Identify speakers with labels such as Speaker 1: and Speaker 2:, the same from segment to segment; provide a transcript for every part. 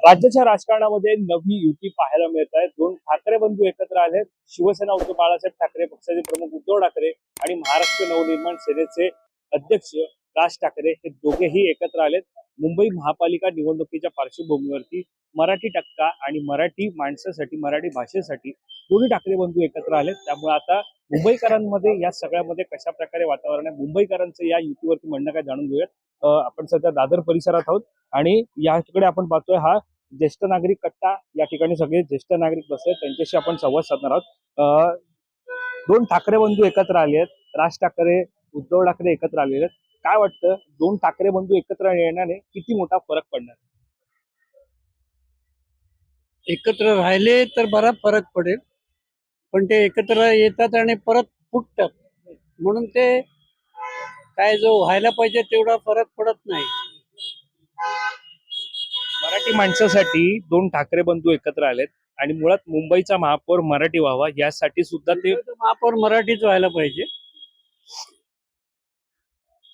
Speaker 1: राज्याच्या राजकारणामध्ये नवी युती पाहायला मिळत आहे। दोन ठाकरे बंधू एकत्र आलेत। शिवसेना उद्धव बाळासाहेब ठाकरे पक्षाचे प्रमुख उद्धव ठाकरे आणि महाराष्ट्र नवनिर्माण सेनेचे अध्यक्ष राज ठाकरे हे दोघेही एकत्र आलेत। मुंबई महापालिका निवडणुकीच्या पार्श्वभूमीवरती मराठी टक्का आणि मराठी माणसासाठी मराठी भाषेसाठी दोन्ही ठाकरे बंधू एकत्र आलेत। त्यामुळे आता मुंबईकरांमध्ये या सगळ्यामध्ये कशा प्रकारे वातावरण आहे, मुंबईकरांचं या युतीवरती म्हणणं काय जाणून घेऊयात। आपण सध्या दादर परिसरात आहोत आणि याकडे आपण पाहतोय हा ज्येष्ठ नागरिक कट्टा। या ठिकाणी सगळे ज्येष्ठ नागरिक बसले, त्यांच्याशी आपण संवाद साधणार आहोत। दोन ठाकरे बंधू एकत्र आले आहेत, राज ठाकरे उद्धव ठाकरे एकत्र आलेले आहेत। काय वाटतं, दोन ठाकरे बंधू एकत्र येण्याने किती मोठा फरक पडणार?
Speaker 2: एकत्र राहिले तर बरा फरक पडेल, पण ते एकत्र येतात आणि परत फुटतात, म्हणून ते काय जो व्हायला पाहिजे तेवढा फरक पडत नाही।
Speaker 1: मराठी माणसासाठी दोन ठाकरे बंधू एकत्र आलेत आणि मुळात मुंबईचा महापौर मराठी व्हावा यासाठी सुद्धा ते
Speaker 2: महापौर मराठीच व्हायला पाहिजे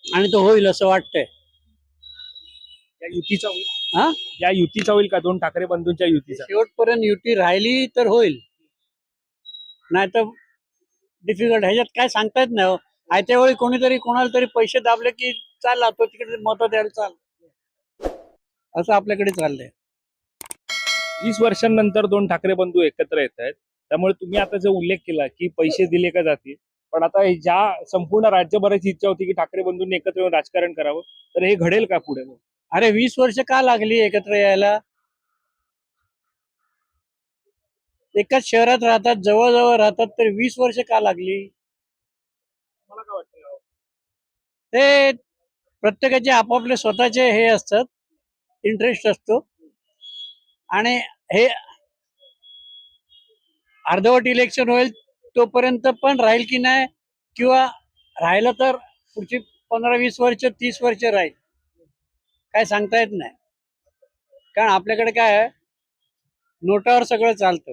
Speaker 2: आणि तो होईल असं वाटतंय।
Speaker 1: या युतीचा होईल।
Speaker 2: हा,
Speaker 1: या युतीचा होईल का, दोन ठाकरे बंधूंच्या युतीचा?
Speaker 2: शेवटपर्यंत युती राहिली तर होईल, नाही तर डिफिकल्ट। ह्याच्यात काय सांगता येत नाही हो। आयत्या वेळी कोणीतरी कोणाला तरी पैसे दाबले की चालला तो तिकडे मत द्यायला चाल, असं आपल्याकडे चाललंय।
Speaker 1: 20 वर्षांनंतर दोन ठाकरे बंधू एकत्र येत आहेत, त्यामुळे तुम्ही आता जो उल्लेख केला की पैसे दिले का जातील, पण आता ज्या संपूर्ण राज्यभराची इच्छा होती की ठाकरे बंधूंनी एकत्र येऊन राजकारण करावं, तर हे घडेल का पुढे?
Speaker 2: अरे 20 वर्ष का लागली एकत्र यायला? एकाच शहरात राहतात, जवळजवळ राहतात, तर 20 वर्ष का लागली?
Speaker 1: मला काय वाटतं?
Speaker 2: ते प्रत्येकाचे आपापले स्वतःचे हे असतात, इंटरेस्ट असतो, आणि हे अर्धवट इलेक्शन होईल तोपर्यंत पण राहील की नाही, किंवा राहिलं तर पुढची 15-20 वर्ष 30 वर्ष राहील, काय सांगता येत नाही। कारण आपल्याकडे काय आहे, नोटावर सगळं चालतं।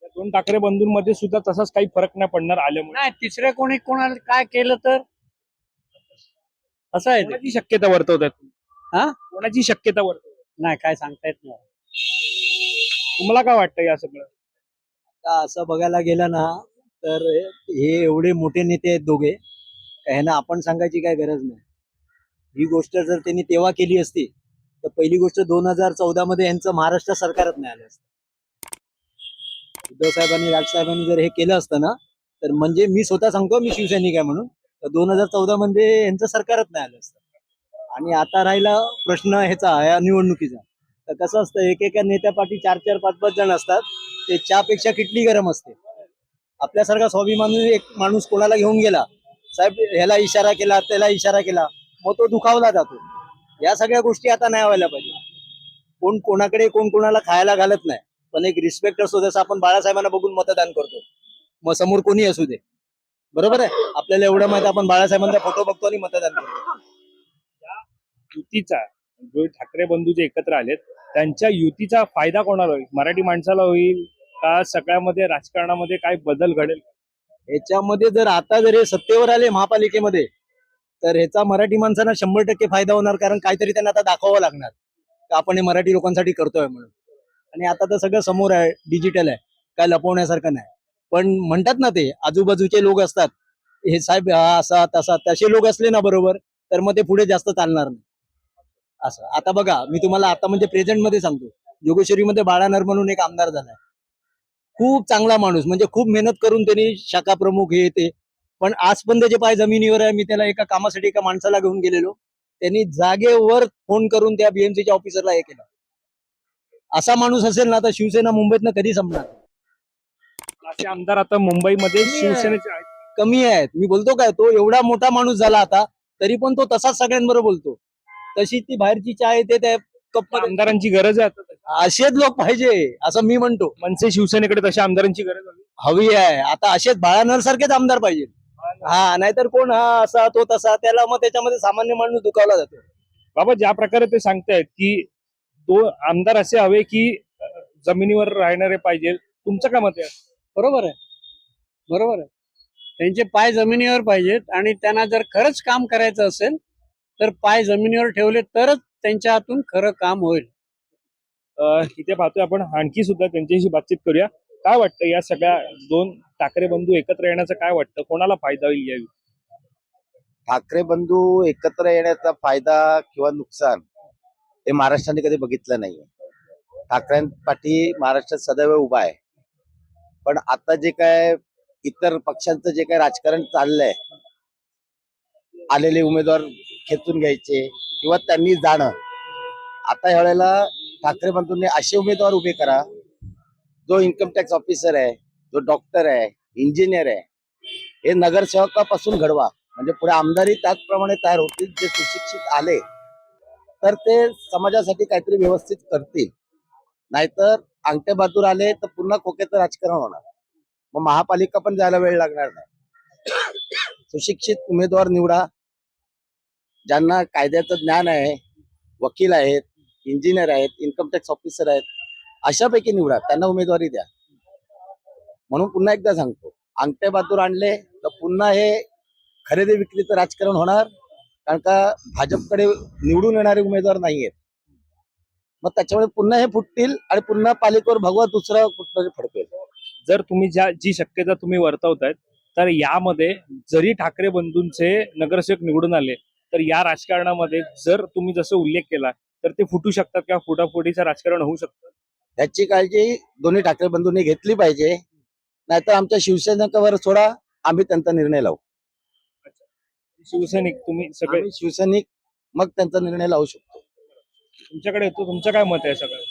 Speaker 1: या दोन ठाकरे बंधूंमध्ये सुद्धा तसाच काही फरक नाही पडणार आल्यामुळे?
Speaker 2: नाही, तिसऱ्या कोणी कोणाला काय केलं तर असं आहे ते।
Speaker 1: कोणाची शक्यता वर्तवतात?
Speaker 2: हा,
Speaker 1: कोणाची शक्यता वर्तवतात?
Speaker 2: नाही काय सांगता येत नाही।
Speaker 1: तुम्हाला काय वाटतं या सगळं?
Speaker 3: आता असं बघायला गेलं ना, तर हे एवढे मोठे नेते आहेत दोघे, ह्यांना आपण सांगायची काय गरज नाही। ही गोष्ट जर त्यांनी तेव्हा केली असती तर पहिली गोष्ट 2014 मध्ये यांचं महाराष्ट्र सरकारच नाही आलं असतं। उद्धव साहेबांनी राजसाहेबांनी जर हे केलं असतं ना, तर म्हणजे मी स्वतः सांगतो, मी शिवसैनिक आहे म्हणून, तर 2014 मध्ये यांचं सरकारच नाही आलं असतं। आणि आता राहिला प्रश्न ह्याचा, या निवडणुकीचा, तर कसं असतं, एकेका नेत्यापाठी 4-4, 5-5 जण असतात, ते चहापेक्षा किटली गरम असते। आपल्यासारखा स्वाभिमानी एक माणूस कोणाला घेऊन गेला, साहेब ह्याला इशारा केला, त्याला इशारा केला, मग तो दुखावला जातो। या सगळ्या गोष्टी आता नाही व्हायला पाहिजे। कोण कोणाकडे कोण कोणाला खायला घालत नाही, पण एक रिस्पेक्ट असतो। जसं आपण बाळासाहेबांना बघून मतदान करतो, मग समोर कोणी असू दे, बरोबर आहे। आपल्याला एवढं माहिती, आपण बाळासाहेबांचा फोटो बघतो आणि मतदान करतो।
Speaker 1: युतीचा, जो ठाकरे बंधू जे एकत्र आलेत त्यांच्या युतीचा फायदा कोणाला होईल? मराठी माणसाला होईल का? सगळ्यामध्ये राजकारणामध्ये काय बदल घडेल?
Speaker 3: ह्याच्यामध्ये जर आता जर हे सत्तेवर आले महापालिकेमध्ये, तर ह्याचा मराठी माणसांना 100% फायदा होणार। कारण काहीतरी त्यांना आता दाखवावं लागणार की आपण हे मराठी लोकांसाठी करतोय म्हणून। आणि आता तर सगळं समोर आहे, डिजिटल आहे, काय लपवण्यासारखं नाही। पण म्हणतात ना, ते आजूबाजूचे लोक असतात, हे साहेब हा असा तसा, तसे लोक असले ना बरोबर, तर मग ते पुढे जास्त चालणार नाही। असं आता बघा, मी तुम्हाला आता म्हणजे प्रेझेंट मध्ये सांगतो, जोगेश्वरीमध्ये बाळानर म्हणून एक आमदार झालाय, खूप चांगला माणूस, म्हणजे खूप मेहनत करून त्यांनी शाखा प्रमुख हे ते, पण आज पण त्याचे पाय जमिनीवर आहे। मी त्याला एका कामासाठी एका माणसाला घेऊन गेलेलो, त्यांनी जागेवर फोन करून त्या बीएमसीच्या ऑफिसरला हे केलं। असा माणूस असेल ना, तर शिवसेना मुंबईतनं कधी संपणार नाही।
Speaker 1: असे आमदार आता मुंबईमध्ये शिवसेनेचे आहेत.
Speaker 3: कमी आहेत, मी बोलतो काय, तो एवढा मोठा माणूस झाला आता, तरी पण तो तसाच सगळ्यांबरोबर बोलतो। तशी ती बाहेरची चाय ते त्या कप,
Speaker 1: आमदारांची गरज आहे आता।
Speaker 3: असेच लोक पाहिजे असं मी म्हणतो।
Speaker 1: मनसे शिवसेनेकडे तशा आमदारांची गरज आहे.
Speaker 3: हवी आहे आता, असेच बाळानर सारखेच आमदार पाहिजे। हा, नाहीतर कोण हा असा तो तसा, त्याला मग त्याच्यामध्ये सामान्य माणूस दुखावला जातो।
Speaker 1: बाबा, ज्या प्रकारे ते सांगतायत की तो आमदार असे हवे की जमिनीवर राहणारे पाहिजे, तुमचं काय मत आहे?
Speaker 2: बरोबर आहे, बरोबर आहे। त्यांचे पाय जमिनीवर पाहिजेत, आणि त्यांना जर खरंच काम करायचं असेल तर पाय जमिनीवर ठेवले तरच त्यांच्या हातून खरं काम होईल.
Speaker 1: इथे पाहतोय आपण आणखी सुद्धा त्यांच्याशी बातचीत करूया. काय वाटतं या सगळ्या दोन ठाकरे बंधू एकत्र येण्याचं काय वाटतं, कोणाला फायदा होईल यावेळी?
Speaker 4: ठाकरे बंधू एकत्र येण्याचा फायदा किंवा नुकसान हे महाराष्ट्राने कधी बघितलं नाहीये. ठाकरेंपाठी महाराष्ट्र सदैव उभा आहे. पण आता जे काय इतर पक्षांचं जे काय राजकारण चाललंय, आलेले उमेदवार खेचून घ्यायचे किंवा त्यांनी जाणं, आता ह्या वेळेला ठाकरे बंधूंनी असे उमेदवार उभे करा जो इन्कम टॅक्स ऑफिसर आहे, जो डॉक्टर आहे, इंजिनियर आहे, हे नगरसेवकापासून घडवा. म्हणजे पुढे आमदारी त्याचप्रमाणे तयार होतील. जे सुशिक्षित आले तर ते समाजासाठी काहीतरी व्यवस्थित करतील. नाहीतर अंगठे बहादूर आले तर पुन्हा खोक्याचं राजकारण होणार. मग महापालिका पण जायला वेळ लागणार नाही. सुशिक्षित उमेदवार निवडा, ज्यांना कायद्याचं ज्ञान आहे, वकील आहेत, इंजिनियर आहेत, इन्कम टॅक्स ऑफिसर आहेत, अशापैकी निवडा, त्यांना उमेदवारी द्या. म्हणून पुन्हा एकदा सांगतो, अंगठे बहादूर आणले तर पुन्हा हे खरेदी विक्रीचं राजकारण होणार. कारण का भाजपकडे निवडून येणारे उमेदवार नाहीयेत. मग त्याच्यामुळे पुन्हा हे फुटतील आणि पुन्हा पालिकेवर भगवा दुसरा कुठलं फडकेल.
Speaker 1: जर तुम्ही जी शक्यता तुम्ही वर्तवतायत, तर यामध्ये जरी ठाकरे बंधूंचे नगरसेवक निवडून आले तर या राजकारणामध्ये जर तुम्ही जसं उल्लेख केला तर ते फुटू शकतात किंवा फुटाफुटीचं राजकारण होऊ शकतं.
Speaker 4: याची काळजी दोन्ही ठाकरे बंधूंनी घेतली पाहिजे. नाहीतर आमच्या शिवसैनिकावर सोडा, आम्ही त्यांचा निर्णय लावू.
Speaker 1: शिवसैनिक तुम्ही सगळे
Speaker 4: आम्ही शिवसैनिक मग त्यांचा निर्णय लावू शकतो.
Speaker 1: तुमच्याकडे येतो, तुमचं काय मत आहे सगळं?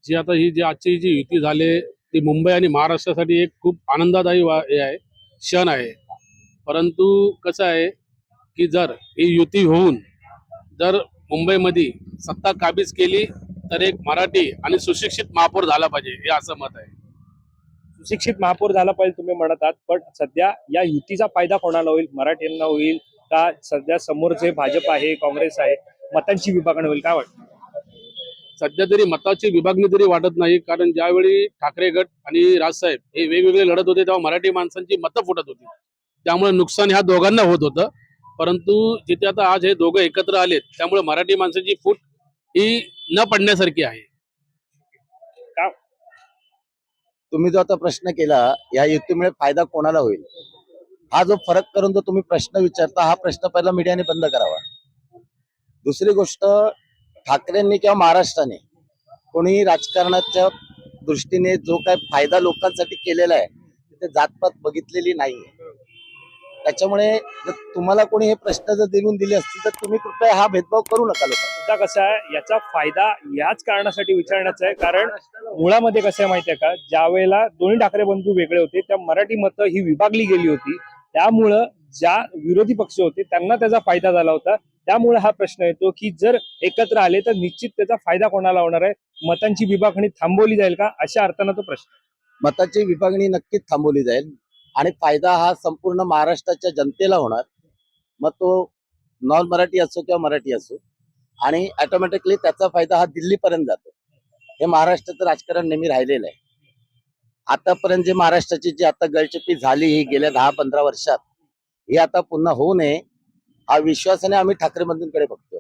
Speaker 5: जी आता ही जी आजची जी युती झाली ती मुंबई आणि महाराष्ट्रासाठी एक खूप आनंददायी हे आहे, क्षण आहे. परंतु कसं आहे की जर ही युती होऊन जर मुंबईमध्ये सत्ता काबीज केली तर एक मराठी आणि सुशिक्षित महापौर झाला पाहिजे, हे असं मत आहे.
Speaker 1: सुशिक्षित महापौर झाला पाहिजे तुम्ही म्हणत आहात, पण सध्या या युतीचा फायदा कोणाला होईल? मराठ्यांना होईल का सध्या समोर जे भाजप आहे, काँग्रेस आहे, मतांची विभागणी होईल? काय वाटतं?
Speaker 5: सध्या तरी मताची विभागणी तरी वाटत नाही, कारण ज्यावेळी ठाकरे गट आणि राजसाहेब हे वेगवेगळे लढत होते तेव्हा मराठी माणसांची मतं फुटत होती. त्यामुळे नुकसान ह्या दोघांना होत होतं. परंतु जिथे आता आज हे दोघं एकत्र आलेत त्यामुळे मराठी माणसाची फूट ही न पडण्यासारखी आहे.
Speaker 4: तुम्ही जो आता प्रश्न केला, या युतीमुळे फायदा कोणाला होईल, हा जो फरक करून जो तुम्ही प्रश्न विचारता, हा प्रश्न पहिला मीडियाने बंद करावा. दुसरी गोष्ट, ठाकरेंनी किंवा महाराष्ट्राने कोणी राजकारणाच्या दृष्टीने जो काय फायदा लोकांसाठी केलेला आहे ते जातपात बघितलेली नाहीये. त्याच्यामुळे जर तुम्हाला कोणी हे प्रश्न जर देऊन दिले असतील तर तुम्ही कृपया हा भेदभाव करू नका लोकांना.
Speaker 1: मुद्दा कसा आहे, याचा फायदा याच कारणासाठी विचारण्याचा आहे, कारण मुळामध्ये कसं आहे माहितीये का, ज्या वेळेला दोन्ही ठाकरे बंधू वेगळे होते त्या मराठी मतं ही विभागली गेली होती. त्यामुळं ज्या विरोधी पक्ष होते त्यांना त्याचा फायदा झाला होता. त्यामुळे हा प्रश्न येतो की जर एकत्र आले तर निश्चित त्याचा फायदा कोणाला होणार आहे? मतांची विभागणी थांबवली जाईल का, अशा अर्थानं तो प्रश्न.
Speaker 4: मताची विभागणी नक्कीच थांबवली जाईल आणि फायदा हा संपूर्ण महाराष्ट्राच्या जनतेला होणार. मग तो नॉन मराठी असो किंवा मराठी असो, आणि ऑटोमॅटिकली त्याचा फायदा हा दिल्लीपर्यंत जातो. हे महाराष्ट्राचं राजकारण नेहमी राहिलेलं आहे. आतापर्यंत जे महाराष्ट्राची जी आता गळचेपी झाली ही गेल्या 10-15 वर्षात, ही आता पुन्हा होऊ नये हा विश्वासाने आम्ही ठाकरे बंधूंकडे बघतोय.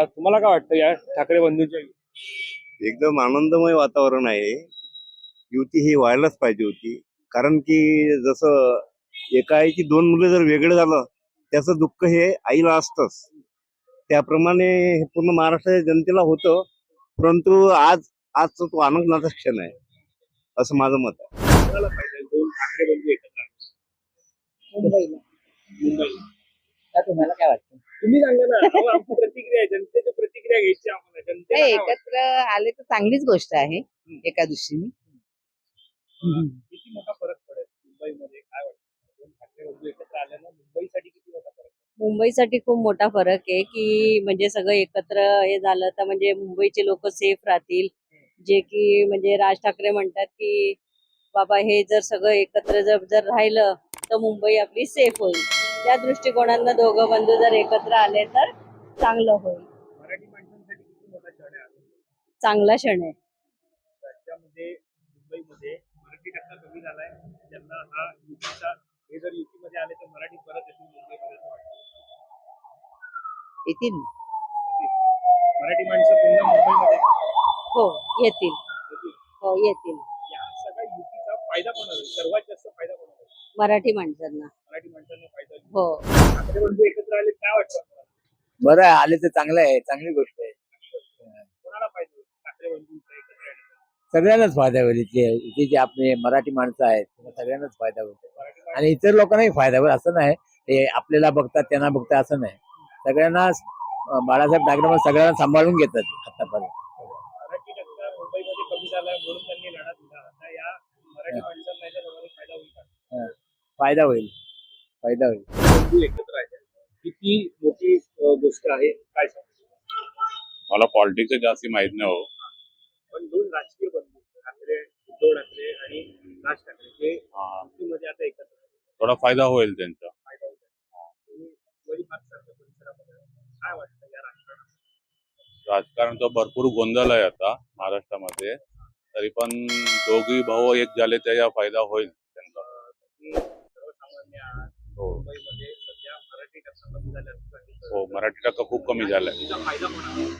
Speaker 1: तुम्हाला काय वाटतं या ठाकरे बंधूंच्या?
Speaker 6: एकदम आनंदमय वातावरण आहे. युती ही व्हायलाच पाहिजे होती. कारण की जसं एकाएकी दोन मुलं जर वेगळं झालं त्याचं दुःख हे आईला असतंच. त्याप्रमाणे हे पूर्ण महाराष्ट्राच्या जनतेला होतं. परंतु आजचा तो आनंदाचा क्षण आहे असं माझं मत आहे.
Speaker 1: कोणाला पाहिजे दोन ठाकरे बंधू एकत्र आले?
Speaker 7: मुंबईला.
Speaker 1: मुंबईला.
Speaker 7: का तुम्हाला काय वाटतं?
Speaker 1: तुम्ही सांगा ना. अहो, आमची प्रतिक्रिया आहे, जनतेची प्रतिक्रिया घ्यायची आम्हाला. जनतेला
Speaker 7: नाही,
Speaker 1: काय वाटतं?
Speaker 7: एकत्र आले तर चांगलीच गोष्ट आहे एका दृष्टीने.
Speaker 1: किती मोठा फरक पडेल मुंबईमध्ये? काय वाटतं दोन ठाकरे बंधू एकत्र आल्यानं मुंबईसाठी किती मोठा फरक पडेल?
Speaker 8: मुंबईसाठी खूप मोठा फरक आहे की म्हणजे सगळं एकत्र हे झालं तर म्हणजे मुंबईचे लोक सेफ राहतील. जे की म्हणजे राज ठाकरे म्हणतात की बाबा हे जर सगळं एकत्र जर राहिलं तर मुंबई आपली सेफ होईल. त्या दृष्टिकोनानं दोघं बंधू जर एकत्र आले तर चांगलं होईल.
Speaker 1: मराठी माणसांसाठी किती मोठा क्षण आहे आता?
Speaker 8: चांगला क्षण आहे.
Speaker 1: राज्यामध्ये मुंबईमध्ये मराठी टक्का कमी झालाय. त्यांना हा युतीचा, हे जर युतीमध्ये आले तर मराठी परत येतील मुंबईमध्ये असं वाटतं.
Speaker 7: येतील.
Speaker 1: मराठी माणसं पुन्हा मुंबईमध्ये
Speaker 8: हो येतील
Speaker 1: येतील.
Speaker 8: हो येतील
Speaker 1: या सगळ्या युतीचा फायदा कोणाला होईल? सर्वात जास्त फायदा कोणाला होईल?
Speaker 8: मराठी माणसांना
Speaker 1: मराठी माणसांना फायदा होईल.
Speaker 8: हो
Speaker 1: ठाकरे बंधू एकत्र आले काय वाटतं तुम्हाला?
Speaker 3: बरं आहे, आले तर चांगलं आहे, चांगली गोष्ट आहे.
Speaker 1: कोणाला फायदा होईल ठाकरे बंधू एकत्र आले?
Speaker 3: सगळ्यांनाच फायदा होईल. इथे जे आपले मराठी माणसं आहेत त्यांना सगळ्यांनाच फायदा होतो
Speaker 1: मराठी माणसं
Speaker 3: आणि इतर लोकांनाही फायदा होईल असं नाही. ते आपल्याला बघतात त्यांना बघतात असं नाही. सगळ्यांना बाळासाहेब ठाकरे सगळ्यांना सांभाळून घेतात आतापर्यंत.
Speaker 1: मराठी टक्का मुंबईमध्ये कमी झालाय म्हणून त्यांनी लढा दिला. आता या मराठी माणसांना याच्या लोकांनी फायदा होईल का?
Speaker 3: फायदा होईल, फायदा होईल.
Speaker 1: बंधू एकत्र आहे किती मोठी गोष्ट आहे काय सांग?
Speaker 9: मला पॉलिटिक्स जास्ती माहित नाही हो.
Speaker 1: पण दोन राजकीय बंधू ठाकरे उद्धव ठाकरे आणि राज ठाकरे हे
Speaker 9: हा,
Speaker 1: युतीमध्ये आता एकत्र आहेत.
Speaker 9: थोडा फायदा होईल त्यांचा.
Speaker 1: फायदा होईल. तुम्ही वडीपार सारख्या परिसरामध्ये आहे. काय वाटतं या राजकारणात?
Speaker 9: राजकारणाचा भरपूर गोंधळ आहे आता महाराष्ट्रामध्ये. तरी पण दोघी भाऊ एक झाले त्याचा फायदा होईल त्यांचा.
Speaker 1: तुम्ही सर्वसामान्य आहात.
Speaker 9: हो
Speaker 1: मुंबईमध्ये सध्या मराठी टक्का कमी झाल्याचं
Speaker 9: हो, मराठी टक्का खूप कमी झालाय.
Speaker 1: युतीचा फायदा कोणाला होईल?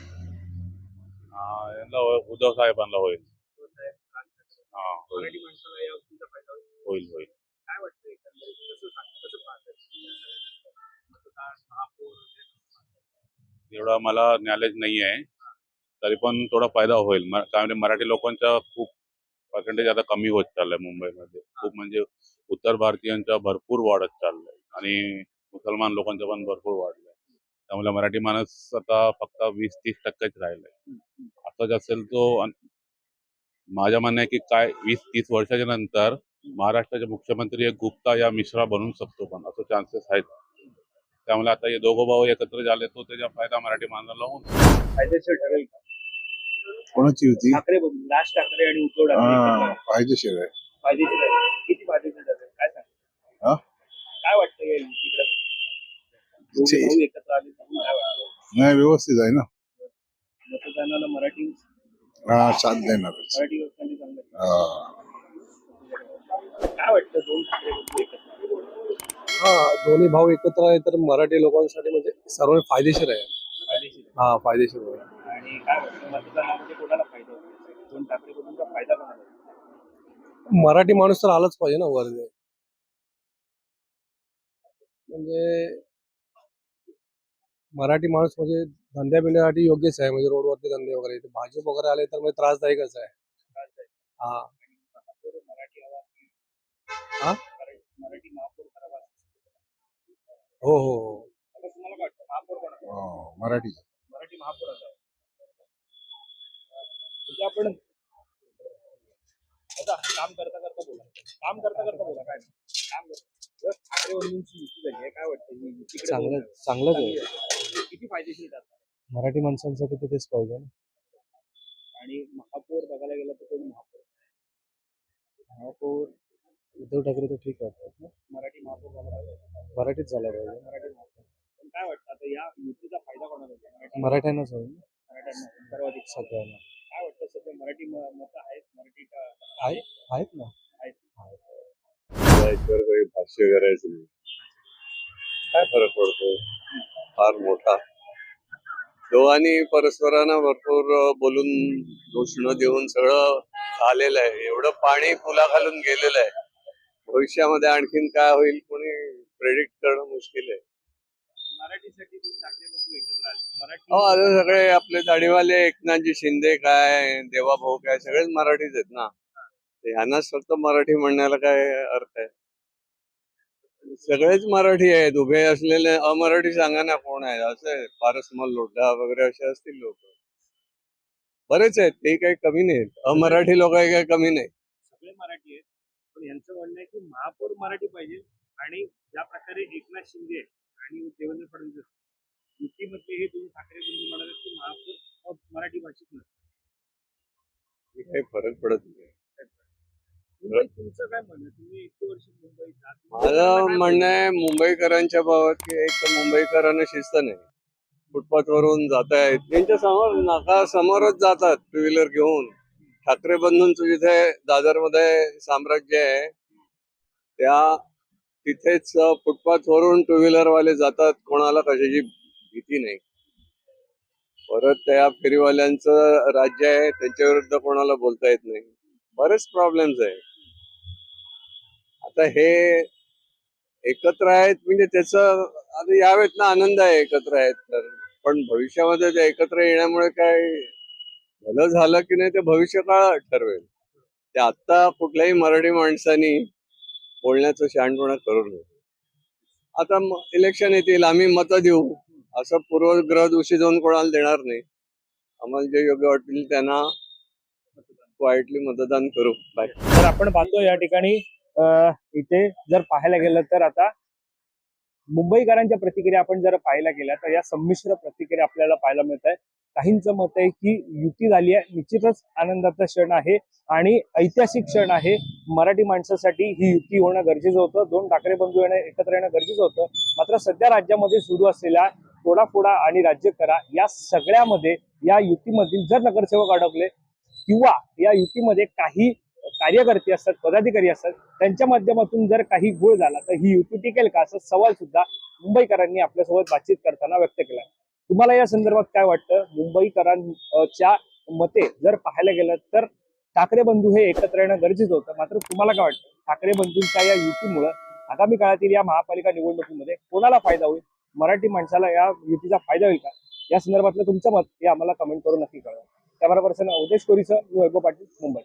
Speaker 9: यांना उद्धव साहेबांना होईल.
Speaker 1: तो साहेब, राज ठाकरे.
Speaker 9: हा होईल
Speaker 1: मराठी माणसाला या युतीचा फायदा होईल.
Speaker 9: होईल होईल.
Speaker 1: काय वाटतं एकंदरीत कसं पाहतात मतदान महापौर वगैरे कसं पाहतात?
Speaker 9: एवढा मला नॉलेज नाही आहे. तरी पण थोडा फायदा होईल. कारण मराठी लोकांचा खूप पर्सेंटेज आता कमी होत चाललंय मुंबईमध्ये. खूप म्हणजे उत्तर भारतीयांचा भरपूर वाढत चाललंय आणि मुसलमान लोकांचा पण भरपूर वाढलंय. त्यामुळे मराठी माणूस आता फक्त 20-30% राहिलाय. असंच असेल तो माझ्या म्हणणं आहे की काय 20-30 वर्षाच्या नंतर महाराष्ट्राचे मुख्यमंत्री एक गुप्ता या मिश्रा बनू शकतो पण असं चान्सेस आहेत. त्यामुळे आता हे दोघं भाऊ एकत्र झाले तो त्याचा फायदा मराठी माणसाला होईल.
Speaker 1: फायदेशीर ठरेल का?
Speaker 10: कोणाची होती?
Speaker 1: ठाकरे बंधू राज ठाकरे आणि उद्धव ठाकरे एकत्र आले.
Speaker 10: फायदेशीर आहे.
Speaker 1: फायदेशीर आहे. किती फायदेशीर ठरेल काय सांग?
Speaker 10: हा?
Speaker 1: काय वाटतं या युतीकडे? दोघे
Speaker 10: चे-
Speaker 1: भाऊ एकत्र आले म्हणून काय वाटतं?
Speaker 10: नाही, व्यवस्थित आहे ना.
Speaker 1: मतदानाला मराठी
Speaker 10: साथ देणारच.
Speaker 1: मराठी लोकांनी चांगलं केलं.
Speaker 10: हा.
Speaker 1: काय वाटतं दोन ठाकरे बंधू एकत्र आले?
Speaker 11: हा दोन्ही भाऊ एकत्र आहे तर मराठी लोकांसाठी म्हणजे सर्व फायदेशीर आहे.
Speaker 1: फायदेशीर आहे.
Speaker 11: हा फायदेशीर आहे.
Speaker 1: आणि काय वाटतं मतदानामध्ये कोणाला फायदा होईल? दोन ठाकरे बंधूंचा फायदा कोणाला होईल?
Speaker 11: मराठी माणूस तर आलाच पाहिजे ना वर. म्हणजे मराठी माणूस म्हणजे धंद्या बिंद्यासाठी योग्यच आहे. म्हणजे रोडवरती धंदे वगैरे इथे भाजप वगैरे आले तर म्हणजे त्रासदायकच आहे. हा
Speaker 1: महापौर मराठी हवा की
Speaker 11: हा?
Speaker 1: मराठी महापौर करावा
Speaker 11: हो हो हो
Speaker 1: आता तुम्हाला काय वाटतं महापौर कोणाला?
Speaker 10: मराठी.
Speaker 1: मराठी महापौर असावा. म्हणजे आपण आता काम करता करता बोला काय नाही. काम करता जर ठाकरे बंधूंची युती झाली आहे काय वाटतं ही युतीकडे
Speaker 11: चांगलं
Speaker 1: बघून
Speaker 11: चांगलंच
Speaker 1: चांगली
Speaker 11: आहे.
Speaker 1: आहे. किती फायदेशीर जातात
Speaker 11: मराठी माणसांसाठी तर तेच पाहिजे ना.
Speaker 1: आणि महापौर बघायला गेलं तर कोणी महापौर
Speaker 11: महापौर उद्धव ठाकरे तर ठीक वाटतात ना.
Speaker 1: मराठी महापौर झाला पाहिजे.
Speaker 11: मराठीच झाला पाहिजे.
Speaker 1: मराठी महापौर पण काय वाटतं आता या युतीचा फायदा कोणाला होईल?
Speaker 11: मराठ्यांनाच होईल ना,
Speaker 1: मराठ्यांना सर्वाधिक
Speaker 11: सगळ्यांना.
Speaker 1: काय वाटतं सध्या मराठी मतं आहेत मराठी
Speaker 11: आहेत ना.
Speaker 10: याच्यावर काही भाष्य करायचं नाही. काय फरक पडतो फार मोठा. दोघांनी परस्परांना भरपूर बोलून घोषणा देऊन सगळं झालेलं आहे. एवढं पाणी पुलाखालून गेलेलं आहे. भविष्यामध्ये आणखीन काय होईल कोणी प्रेडिक्ट करणं मुश्किल आहे.
Speaker 1: मराठीसाठी दोन ठाकरे बंधू एकत्र आले. मराठी
Speaker 10: हो, आता सगळे आपले दाढीवाले एकनाथजी शिंदे काय देवाभाऊ काय सगळेच मराठीच आहेत ना. ह्यांनाच फक्त मराठी म्हणण्याला काय अर्थ आहे. सगळेच मराठी आहेत. उभे असलेले अमराठी सांगा ना कोण आहे. असं आहे पारसमल लोढा वगैरे असे असतील लोक बरेच आहेत. ते काही कमी नाहीत. अमराठी लोक काही कमी नाही.
Speaker 1: सगळे मराठी आहेत पण यांचं म्हणणं आहे की महापौर मराठी पाहिजे आणि ज्या प्रकारे एकनाथ शिंदे आणि देवेंद्र फडणवीस युतीमधले हे दोन ठाकरे बंधू म्हणाले की महापौर मराठी भाषिक नसतात.
Speaker 10: हे काही फरक पडत नाही.
Speaker 1: मुंबईत तुमचं काय म्हणणं आहे? तुम्ही इतके वर्ष मुंबईत आहात.
Speaker 10: माझं म्हणणं आहे मुंबईकरांच्या बाबत की एक तर मुंबईकरांना शिस्त नाही. फुटपाथवरून जात आहेत त्यांच्या समोर नाका समोरच जातात टू व्हीलर घेऊन. ठाकरे बंधूंचं जिथे दादरमध्ये साम्राज्य आहे त्या तिथेच फुटपाथवरून टू व्हीलर वाले जातात. कोणाला कशाची भीती नाही. परत त्या फेरीवाल्यांचं राज्य आहे, त्यांच्या विरुद्ध कोणाला बोलता येत नाही. बरेच प्रॉब्लेम्स आहे. आता हे एकत्र आहेत म्हणजे त्याचं आता यावेळेत ना आनंद आहे एकत्र आहेत तर, पण भविष्यामध्ये ते एकत्र येण्यामुळे काय भलं झालं की नाही ते भविष्य काळ ठरवेल. ते आता कुठल्याही मराठी माणसानी बोलण्याचं शहाणपणा करू नये. आता इलेक्शन येतील, आम्ही मतं देऊ असं पूर्वग्रह दोषी जाऊन कोणाला देणार नाही. आम्हाला जे योग्य वाटतील त्यांना क्वाइटली मतदान करू. बाय.
Speaker 1: तर आपण पाहतो या ठिकाणी इथे जर पाहायला गेलं तर आता मुंबईकरांच्या प्रतिक्रिया आपण जर पाहायला गेल्या तर या संमिश्र प्रतिक्रिया आपल्याला पाहायला मिळत आहे. काहींचं मत आहे की युती झाली आहे, निश्चितच आनंदाचा क्षण आहे आणि ऐतिहासिक क्षण आहे. मराठी माणसासाठी ही युती होणं गरजेचं होतं. दोन ठाकरे बंधू एकत्र येणं गरजेचं होतं. मात्र सध्या राज्यामध्ये सुरू असलेल्या तोडाफोडा आणि राज्य करा या सगळ्यामध्ये या युतीमधील जर नगरसेवक अडकले किंवा या युतीमध्ये काही कार्यकर्ते असतात, पदाधिकारी असतात, त्यांच्या माध्यमातून जर काही घोळ झाला तर ही युती टिकेल का, असा सवाल सुद्धा मुंबईकरांनी आपल्यासोबत बातचीत करताना व्यक्त केला. तुम्हाला या संदर्भात काय वाटतं? मुंबईकरांच्या मते जर पाहायला गेलं तर ठाकरे बंधू हे एकत्र येणं गरजेचं होतं. मात्र तुम्हाला काय वाटतं? ठाकरे बंधूंच्या या युतीमुळे आगामी काळातील या महापालिका निवडणुकीमध्ये कोणाला फायदा होईल? मराठी माणसाला या युतीचा फायदा होईल का? या संदर्भातलं तुमचं मत हे आम्हाला कमेंट करून नक्की कळवा. कॅमेरा पर्सन उदेश कोरीसह मी वैभव पाटील, मुंबई.